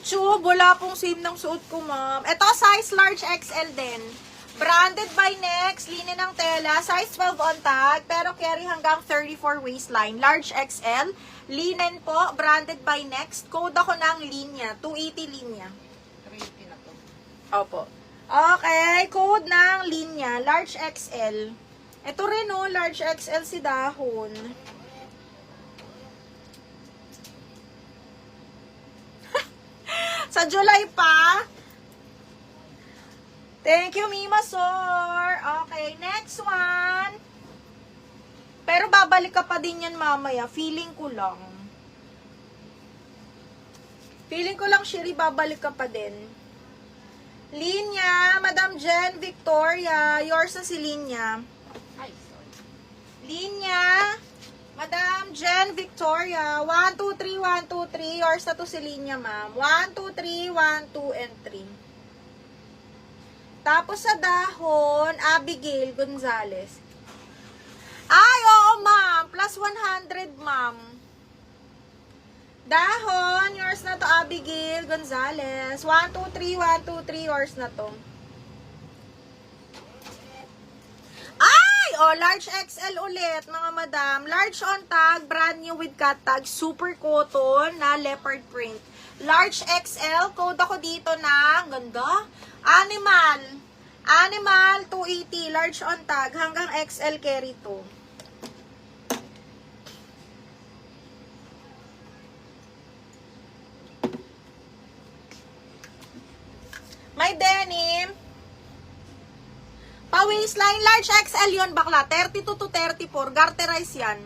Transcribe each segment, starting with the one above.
YouTube, wala pong same ng suot ko, ma'am. Ito, size large XL din. Branded by Next, linen ng tela, size 12 on tag, pero carry hanggang 34 waistline. Large XL, linen po, branded by Next. Code ako ng linya, 280 linya. 380 na to. Opo. Okay, code ng linya, large XL. Ito rin oh, large XL si dahon. Sa July pa. Thank you, Mima Sor. Okay, next one. Pero babalik ka pa din yan mamaya. Feeling ko lang. Feeling ko lang, Shiri, babalik ka pa din. Linya, Madam Jen Victoria. Yours na si Linya. Ay, sorry. Linya, Madam Jen Victoria. 1, 2, 3, 1, 2, 3. Yours na to si Linya, ma'am. 1, 2, 3, 1, 2, and 3. Tapos sa dahon, Abigail Gonzalez. Ay, oo, ma'am. Plus 100, ma'am. Dahon, yours na to, Abigail Gonzalez. 1, 2, 3, 1, 2, 3. Yours na to. Ay! Oh, large XL ulit, mga madam. Large on tag, brand new with cut tag. Super cotton na leopard print. Large XL, code ako dito na, ganda. Animal. Animal, 280. Large on tag, hanggang XL carry to. May denim. Pa-waistline, large XL yun, bakla. 32 to 34. Garterize yan.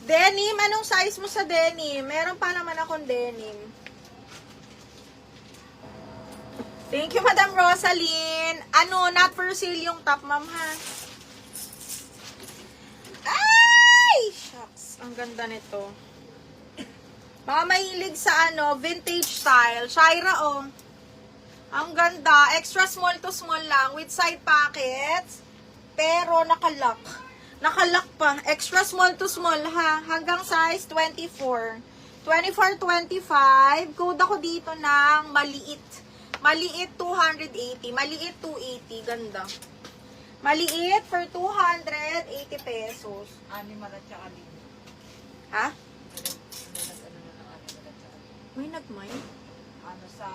Denim, anong size mo sa denim? Meron pa naman akong denim. Thank you, Madam Rosaline. Ano, not for sale yung top, ma'am, ha? Ay! Shucks, ang ganda nito. Mga mahilig sa ano, vintage style. Shaira, oh. Ang ganda. Extra small to small lang with side pockets. Pero nakalock. Nakalock pa. Extra small to small, ha? Hanggang size 24. 24, 25. Code ako dito ng maliit. Maliit 280. Maliit 280. Ganda. Maliit for 280 pesos. Animal at saka linya. Ha? Ano na animal at saka linya. May nagmay? Ano sa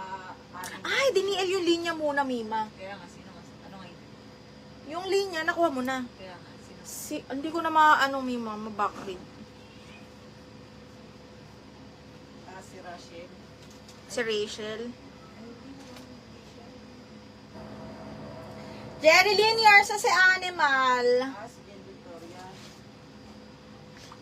animal. Ay, diniel yung linya muna, Mima. Kaya nga, sino mas, ano nga yun? Yung linya, nakuha mo na. Kaya nga, sino mas. Hindi ko na maano, Mima, mabackread. Si Rachel. Si Rachel. Jerilyn, yours na si Animal. Si Jen Victoria.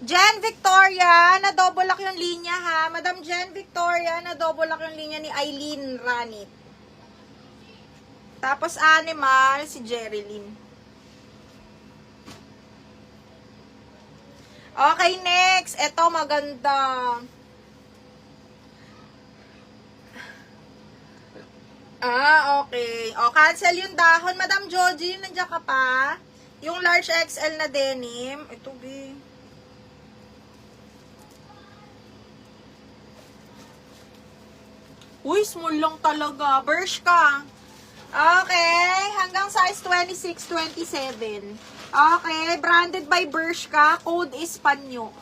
Jen Victoria, na-double lock yung linya, ha? Madam Jen Victoria, na-double lock yung linya ni Eileen Ranit. Tapos Animal, si Jerilyn. Okay, next. Ito, maganda. Okay. O, cancel yung dahon. Madam Joji, nandiyan ka pa? Yung large XL na denim. Ito, B. Uy, small lang talaga. Bershka. Okay. Hanggang size 26, 27. Okay. Branded by Bershka. Code is Panyo.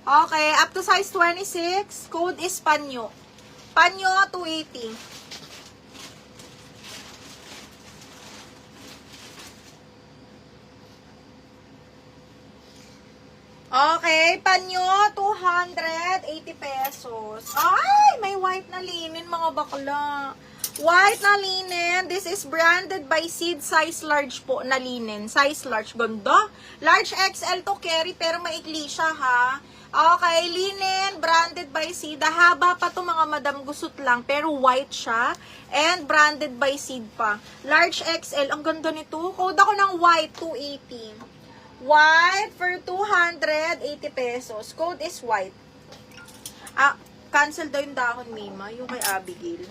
Okay. Up to size 26. Code is Panyo. Panyo, 280. Okay, panyo, 280 pesos. Ay, may white na linen, mga bakla. White na linen. This is branded by Seed, size large po na linen. Size large, ganda. Large XL to carry, pero maikli siya, ha. Okay, linen, branded by Seed. Haba pa to, mga madam, gusot lang, pero white siya. And branded by Seed pa. Large XL, ang ganda nito. Code ako ng white, 280. White for 280 pesos. Code is white. Cancel daw yung dahon, Mima. Yung kay Abigail.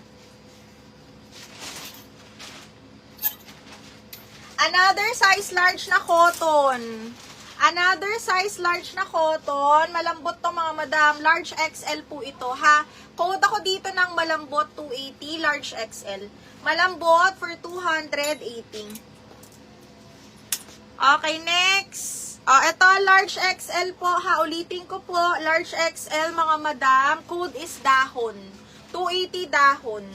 Another size large na cotton. Another size large na cotton. Malambot to mga madam. Large XL po ito, ha? Code ako dito ng malambot 280, large XL. Malambot for 280. Okay, next. Ito, large XL po, ha? Ulitin ko po, large XL mga madam. Code is dahon. 280 dahon.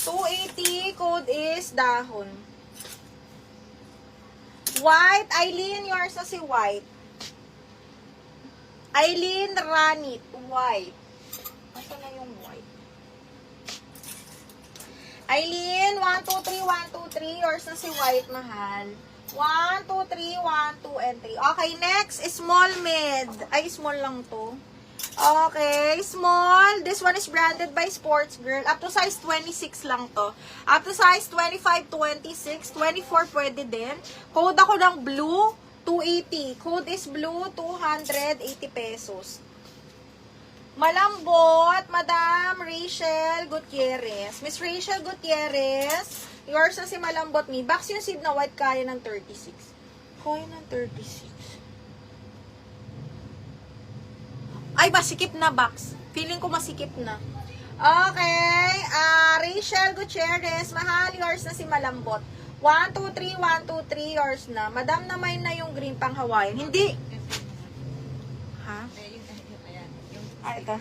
280, code is dahon. White, Eileen, yours na si White. Eileen Ranit, White. Asa na yung White? Eileen, 1, 2, 3, 1, 2, 3. Yours na si White, mahal. 1, 2, 3, 1, 2, and 3. Okay, next, small mid. Ay, small lang to. Okay, small. This one is branded by Sports Girl. Up to size 26 lang to. Up to size 25, 26, 24 pwede din. Code ako ng blue, 280. Code is blue, 280 pesos. Malambot, Madam Rachel Gutierrez. Miss Rachel Gutierrez, yours na si Malambot ni. Box yung seed na white, kaya ng 36. Kaya ng 36. Ay, masikip na box. Feeling ko masikip na. Okay. Rachel Gutierrez, mahal, yours na si Malambot. 1, 2, 3, 1, 2, 3, yours na. Madam, naman na yung green pang Hawaiian. Hindi. Ha? Ayan. Ito.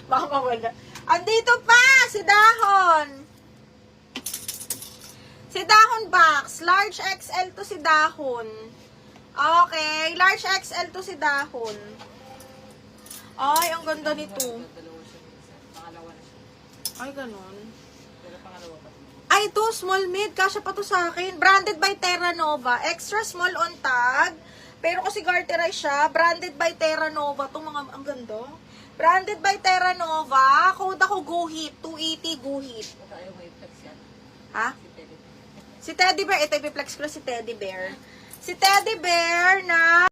Baka mawala. Andito pa, si Dahon. Si Dahon box. Large XL to si Dahon. Okay. Large XL to si Dahon. Ay, ang ganda nito. Dalawa siya minsan. Pangalawa na siya. Ay, ganun. Pero pangalawa pa. Ay, ito, small mid. Kasya pa to sa akin. Branded by Terra Nova. Extra small on tag. Pero kasi garterized siya. Branded by Terra Nova. Itong mga, ang ganda. Branded by Terra Nova. Code ako GoHit. 280 GoHit. Baka ayaw may flex yan. Ha? Si Teddy. Si Teddy Bear. Ito, ipiplex ko na si Teddy Bear. Si Teddy Bear na